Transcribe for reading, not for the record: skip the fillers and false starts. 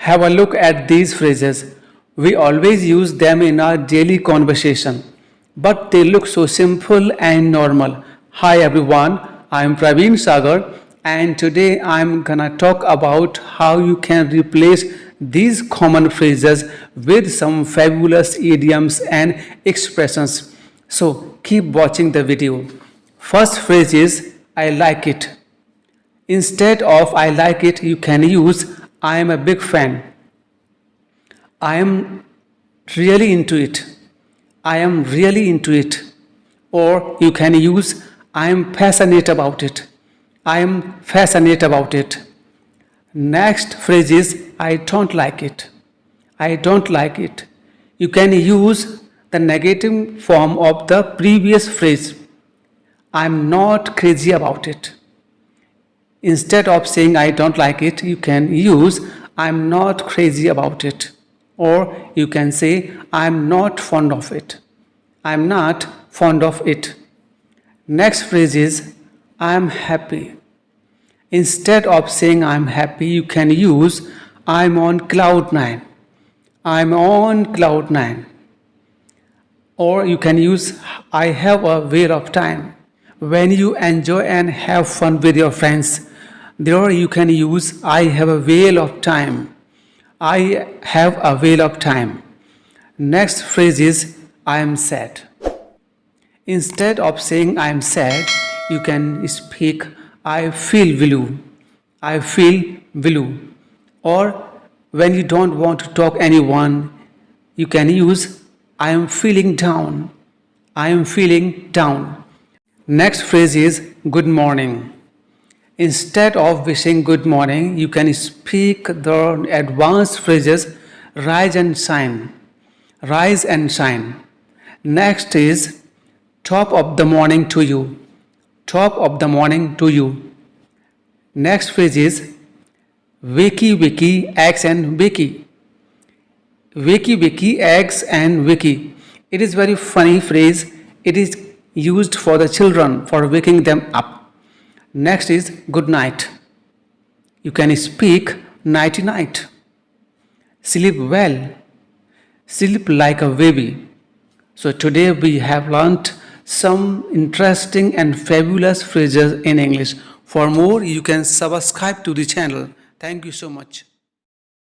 Have a look at these phrases. We always use them in our daily conversation, but they look so simple and normal. Hi everyone, I'm Praveen Sagar, and today I'm gonna talk about how you can replace these common phrases with some fabulous idioms and expressions. So keep watching the video. First phrase is I like it. Instead of I like it, you can use I am a big fan. I am really into it. I am really into it. Or you can use I am passionate about it. I am fascinated about it. Next phrase is I don't like it. I don't like it. You can use the negative form of the previous phrase. I'm not crazy about it. Instead of saying I don't like it, you can use I'm not crazy about it. Or you can say I'm not fond of it. I'm not fond of it. Next phrase is I'm happy. Instead of saying I'm happy, you can use I'm on cloud nine. I'm on cloud nine. Or you can use I have a whale of time. When you enjoy and have fun with your friends, there you can use I have a whale of time. I have a whale of time. Next phrase is I am sad. Instead of saying I am sad, you can speak I feel blue. I feel blue. Or when you don't want to talk anyone, you can use I am feeling down. I am feeling down. Next phrase is good morning. Instead of wishing good morning, you can speak the advanced phrases rise and shine. Rise and shine. Next is top of the morning to you. Top of the morning to you. Next phrase is wakey wakey eggs and wakey. Wakey wakey eggs and wakey. It is very funny phrase. It is used for the children for waking them up. Next is good night. You can speak nighty night. Sleep well. Sleep like a baby. So today we have learnt some interesting and fabulous phrases in English. For more, you can subscribe to the channel. Thank you so much.